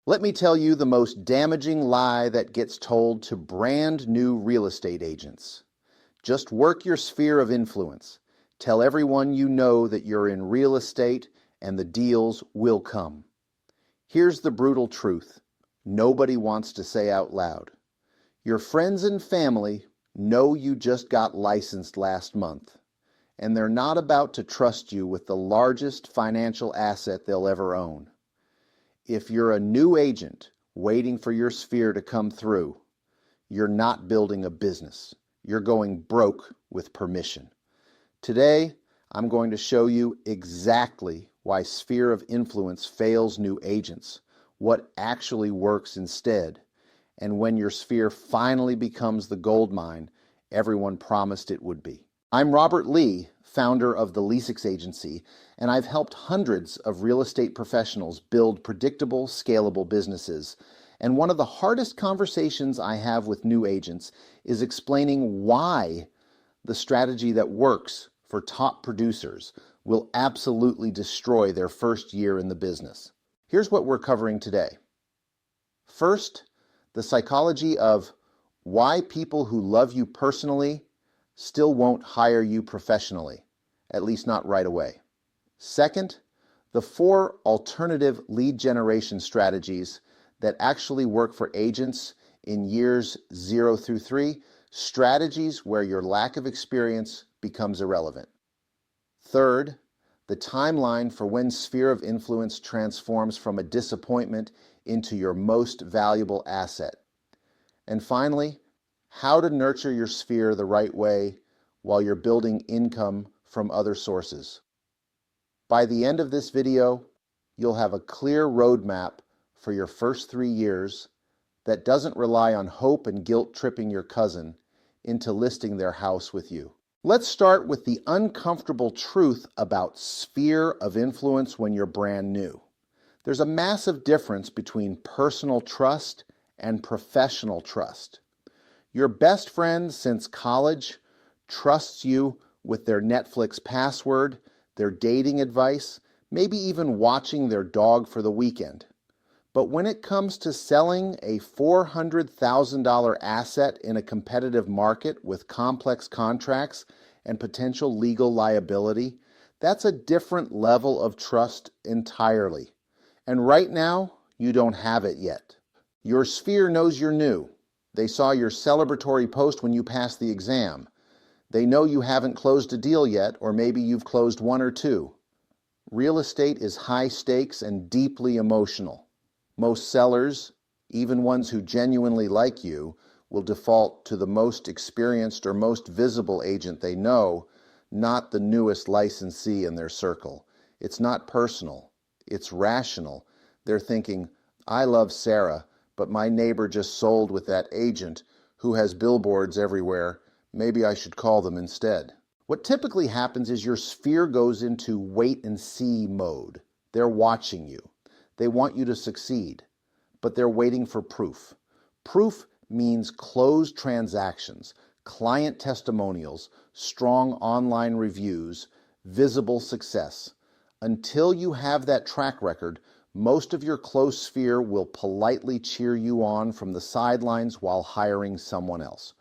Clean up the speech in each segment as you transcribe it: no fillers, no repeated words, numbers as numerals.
Let me tell you the most damaging lie that gets told to brand new real estate agents. Just work your sphere of influence. Tell everyone you know that you're in real estate and the deals will come. Here's the brutal truth. Nobody wants to say out loud. Your friends and family know you just got licensed last month, and they're not about to trust you with the largest financial asset they'll ever own. If you're a new agent waiting for your sphere to come through, you're not building a business. You're going broke with permission. Today, I'm going to show you exactly why sphere of influence fails new agents, what actually works instead, and when your sphere finally becomes the gold mine everyone promised it would be. I'm Robert Lee, founder of the Lesix agency, and I've helped hundreds of real estate professionals build predictable, scalable businesses. And one of the hardest conversations I have with new agents is explaining why the strategy that works for top producers will absolutely destroy their first year in the business. Here's what we're covering today. First, the psychology of why people who love you personally still won't hire you professionally, at least not right away. Second, the 4 alternative lead generation strategies that actually work for agents in years 0 through 3, strategies where your lack of experience becomes irrelevant. Third, the timeline for when sphere of influence transforms from a disappointment into your most valuable asset. And finally, how to nurture your sphere the right way while you're building income from other sources. By the end of this video, you'll have a clear roadmap for your first 3 years that doesn't rely on hope and guilt tripping your cousin into listing their house with you. Let's start with the uncomfortable truth about sphere of influence when you're brand new. There's a massive difference between personal trust and professional trust. Your best friend since college trusts you with their Netflix password, their dating advice, maybe even watching their dog for the weekend. But when it comes to selling a $400,000 asset in a competitive market with complex contracts and potential legal liability, that's a different level of trust entirely. And right now, you don't have it yet. Your sphere knows you're new. They saw your celebratory post when you passed the exam. They know you haven't closed a deal yet, or maybe you've closed 1 or 2. Real estate is high stakes and deeply emotional. Most sellers, even ones who genuinely like you, will default to the most experienced or most visible agent they know, not the newest licensee in their circle. It's not personal. It's rational. They're thinking, I love Sarah, but my neighbor just sold with that agent who has billboards everywhere. Maybe I should call them instead. What typically happens is your sphere goes into wait and see mode. They're watching you. They want you to succeed, but they're waiting for proof. Proof means closed transactions, client testimonials, strong online reviews, visible success. Until you have that track record, most of your close sphere will politely cheer you on from the sidelines while hiring someone else.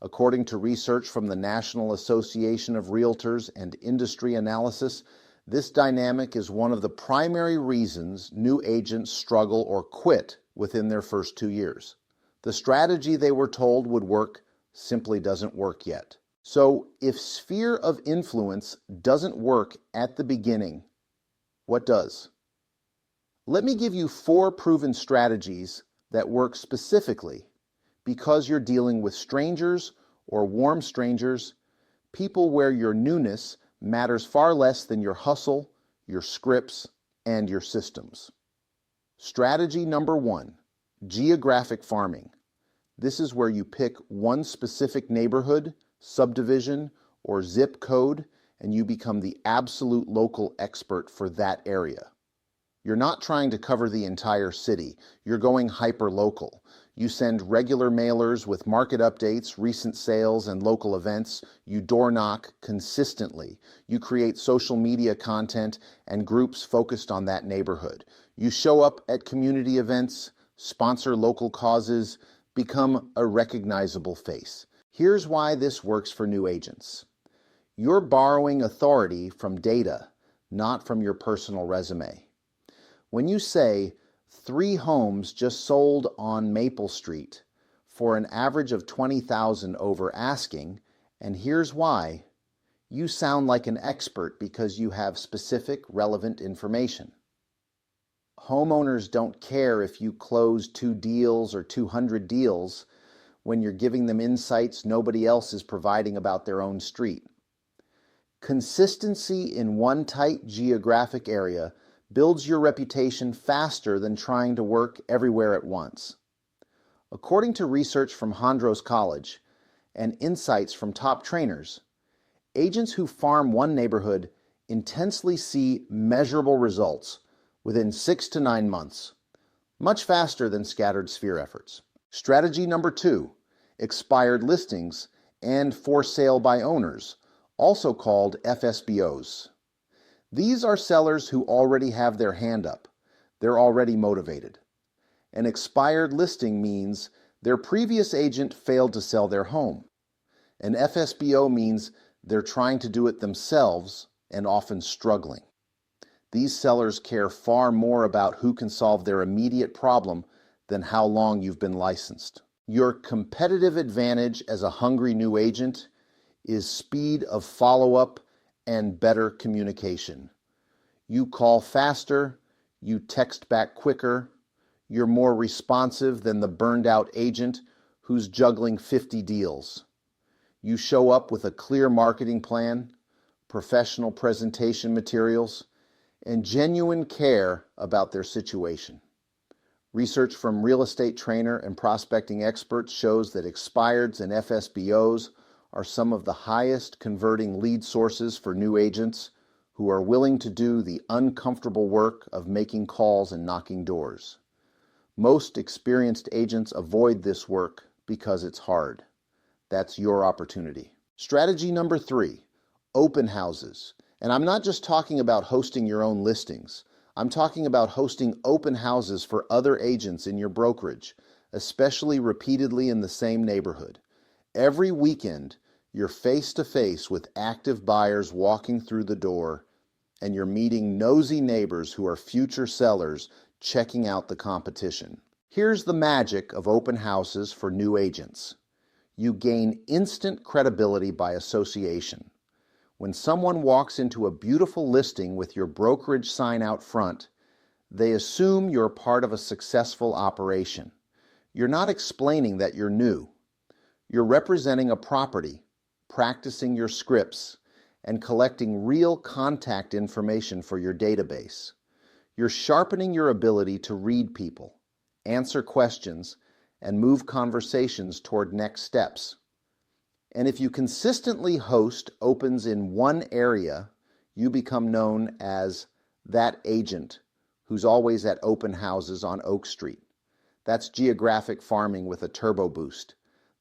According to research from the National Association of Realtors and industry analysis, this dynamic is one of the primary reasons new agents struggle or quit within their first 2 years. The strategy they were told would work simply doesn't work yet. So if sphere of influence doesn't work at the beginning, what does? Let me give you 4 proven strategies that work specifically because you're dealing with strangers or warm strangers, people where your newness matters far less than your hustle, your scripts, and your systems. Strategy number 1, geographic farming. This is where you pick one specific neighborhood, subdivision, or zip code, and you become the absolute local expert for that area. You're not trying to cover the entire city. You're going hyper-local. You send regular mailers with market updates, recent sales, and local events. You door knock consistently. You create social media content and groups focused on that neighborhood. You show up at community events, sponsor local causes, become a recognizable face. Here's why this works for new agents. You're borrowing authority from data, not from your personal resume. When you say, 3 homes just sold on Maple Street for an average of $20,000 over asking, and here's why, you sound like an expert because you have specific, relevant information. Homeowners don't care if you close 2 deals or 200 deals when you're giving them insights nobody else is providing about their own street. Consistency in one tight geographic area builds your reputation faster than trying to work everywhere at once. According to research from Hondros College and insights from top trainers, agents who farm one neighborhood intensely see measurable results within 6 to 9 months, much faster than scattered sphere efforts. Strategy number 2, expired listings and for sale by owners, also called FSBOs. These are sellers who already have their hand up. They're already motivated. An expired listing means their previous agent failed to sell their home. An FSBO means they're trying to do it themselves and often struggling. These sellers care far more about who can solve their immediate problem than how long you've been licensed. Your competitive advantage as a hungry new agent is speed of follow-up and better communication. You call faster, you text back quicker, you're more responsive than the burned-out agent who's juggling 50 deals. You show up with a clear marketing plan, professional presentation materials, and genuine care about their situation. Research from real estate trainer and prospecting experts shows that expireds and FSBOs are some of the highest converting lead sources for new agents who are willing to do the uncomfortable work of making calls and knocking doors. Most experienced agents avoid this work because it's hard. That's your opportunity. Strategy number 3, open houses. And I'm not just talking about hosting your own listings. I'm talking about hosting open houses for other agents in your brokerage, especially repeatedly in the same neighborhood. Every weekend, you're face-to-face with active buyers walking through the door, and you're meeting nosy neighbors who are future sellers checking out the competition. Here's the magic of open houses for new agents. You gain instant credibility by association. When someone walks into a beautiful listing with your brokerage sign out front, they assume you're part of a successful operation. You're not explaining that you're new. You're representing a property, practicing your scripts, and collecting real contact information for your database. You're sharpening your ability to read people, answer questions, and move conversations toward next steps. And if you consistently host opens in one area, you become known as that agent who's always at open houses on Oak Street. That's geographic farming with a turbo boost.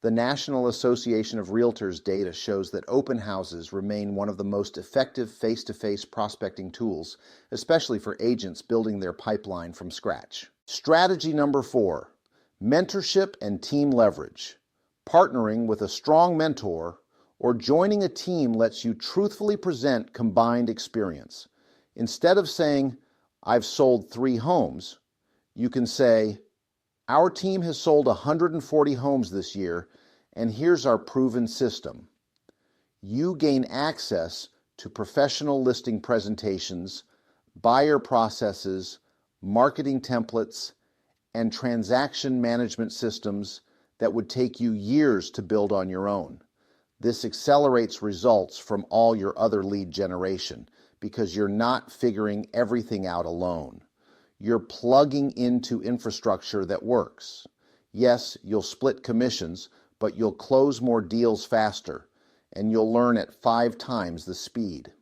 The National Association of Realtors data shows that open houses remain one of the most effective face-to-face prospecting tools, especially for agents building their pipeline from scratch. Strategy number 4, mentorship and team leverage. Partnering with a strong mentor or joining a team lets you truthfully present combined experience. Instead of saying, "I've sold 3 homes," you can say, "Our team has sold 140 homes this year, and here's our proven system." You gain access to professional listing presentations, buyer processes, marketing templates, and transaction management systems that would take you years to build on your own. This accelerates results from all your other lead generation because you're not figuring everything out alone. You're plugging into infrastructure that works. Yes, you'll split commissions, but you'll close more deals faster, and you'll learn at 5 times the speed.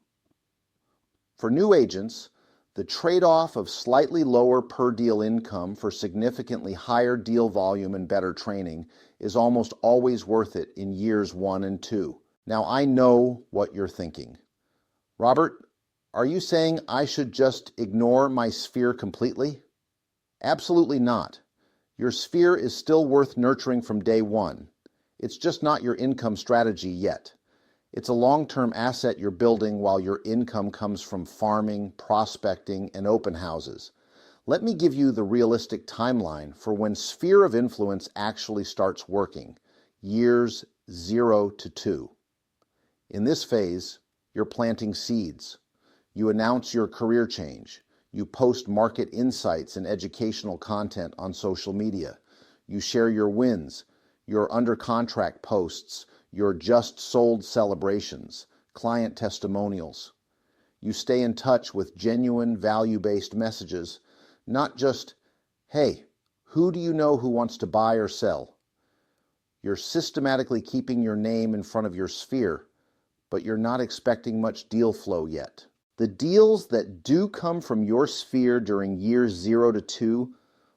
For new agents, The trade-off of slightly lower per deal income for significantly higher deal volume and better training is almost always worth it in years 1 and 2. Now I know what you're thinking. Robert, are you saying I should just ignore my sphere completely? Absolutely not. Your sphere is still worth nurturing from day one. It's just not your income strategy yet. It's a long-term asset you're building while your income comes from farming, prospecting, and open houses. Let me give you the realistic timeline for when sphere of influence actually starts working, years 0 to 2. In this phase, you're planting seeds. You announce your career change. You post market insights and educational content on social media. You share your wins, your under contract posts, your just sold celebrations, client testimonials. You stay in touch with genuine value-based messages, not just, hey, who do you know who wants to buy or sell? You're systematically keeping your name in front of your sphere, but you're not expecting much deal flow yet. The deals that do come from your sphere during years 0 to 2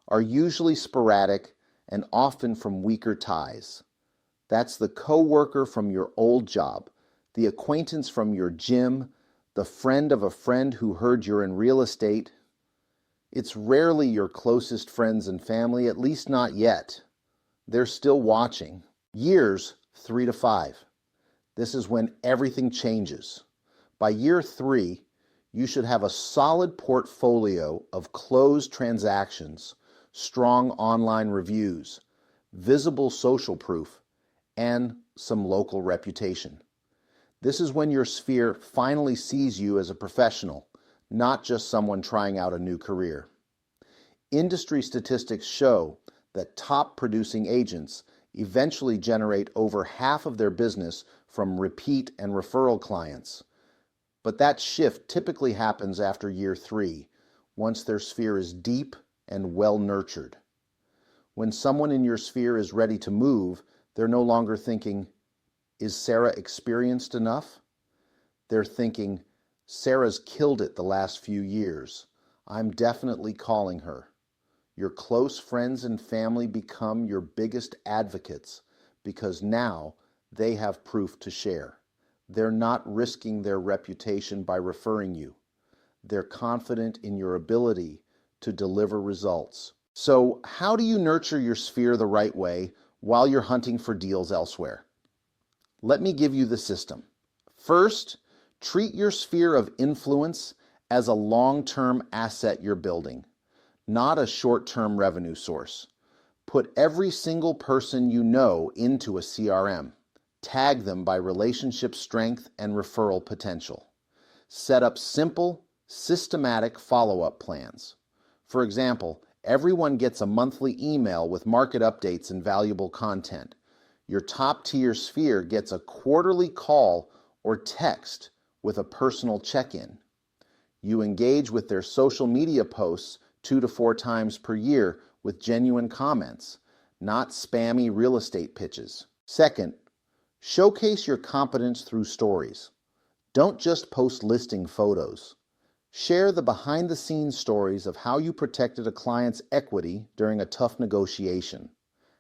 are usually sporadic and often from weaker ties. That's the coworker from your old job, the acquaintance from your gym, the friend of a friend who heard you're in real estate. It's rarely your closest friends and family, at least not yet. They're still watching. Years 3 to 5. This is when everything changes. By year 3, you should have a solid portfolio of closed transactions, strong online reviews, visible social proof, and some local reputation. This is when your sphere finally sees you as a professional, not just someone trying out a new career. Industry statistics show that top producing agents eventually generate over half of their business from repeat and referral clients. But that shift typically happens after year 3, once their sphere is deep and well nurtured. When someone in your sphere is ready to move, they're no longer thinking, is Sarah experienced enough? They're thinking, Sarah's killed it the last few years. I'm definitely calling her. Your close friends and family become your biggest advocates because now they have proof to share. They're not risking their reputation by referring you. They're confident in your ability to deliver results. So, how do you nurture your sphere the right way while you're hunting for deals elsewhere? Let me give you the system. First, treat your sphere of influence as a long-term asset you're building, not a short-term revenue source. Put every single person you know into a CRM. Tag them by relationship strength and referral potential. Set up simple, systematic follow-up plans. For example, everyone gets a monthly email with market updates and valuable content. Your top-tier sphere gets a quarterly call or text with a personal check-in. You engage with their social media posts 2 to 4 times per year with genuine comments, not spammy real estate pitches. Second, showcase your competence through stories. Don't just post listing photos. Share the behind-the-scenes stories of how you protected a client's equity during a tough negotiation,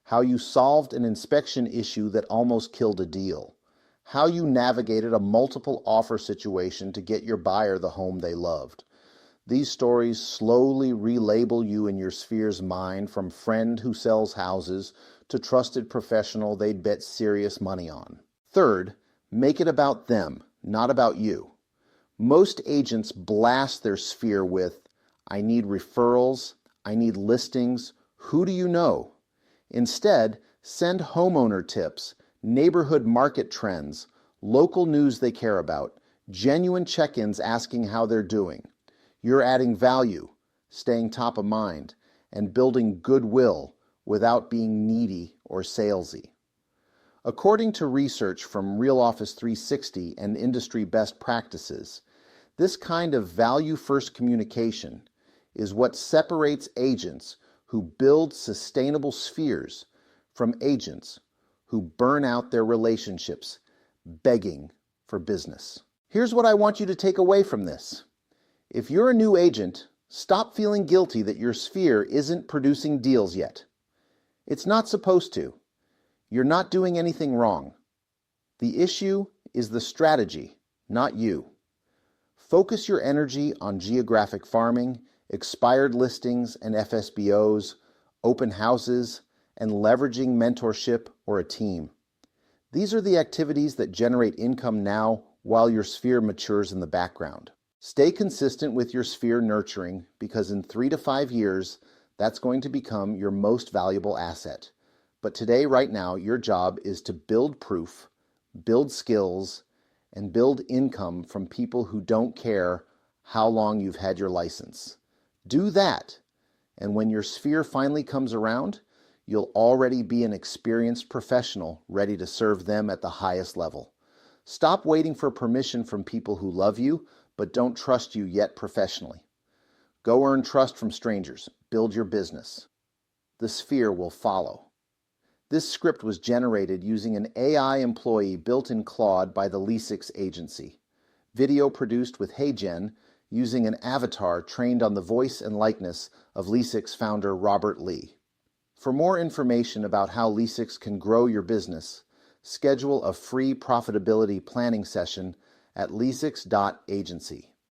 how you solved an inspection issue that almost killed a deal, how you navigated a multiple offer situation to get your buyer the home they loved. These stories slowly relabel you in your sphere's mind from friend who sells houses to trusted professional they'd bet serious money on. Third, make it about them, not about you. Most agents blast their sphere with, I need referrals, I need listings, who do you know? Instead, send homeowner tips, neighborhood market trends, local news they care about, genuine check-ins asking how they're doing. You're adding value, staying top of mind, and building goodwill without being needy or salesy. According to research from Real Office 360 and industry best practices, this kind of value-first communication is what separates agents who build sustainable spheres from agents who burn out their relationships begging for business. Here's what I want you to take away from this. If you're a new agent, stop feeling guilty that your sphere isn't producing deals yet. It's not supposed to. You're not doing anything wrong. The issue is the strategy, not you. Focus your energy on geographic farming, expired listings and FSBOs, open houses, and leveraging mentorship or a team. These are the activities that generate income now while your sphere matures in the background. Stay consistent with your sphere nurturing because in 3 to 5 years, that's going to become your most valuable asset. But today, right now, your job is to build proof, build skills, and build income from people who don't care how long you've had your license. Do that, and when your sphere finally comes around, you'll already be an experienced professional ready to serve them at the highest level. Stop waiting for permission from people who love you but don't trust you yet professionally. Go earn trust from strangers. Build your business. The sphere will follow. This script was generated using an AI employee built in Claude by the Lesix agency. Video produced with HeyGen using an avatar trained on the voice and likeness of Lesix founder Robert Lee. For more information about how Lesix can grow your business, schedule a free profitability planning session at lesix.agency.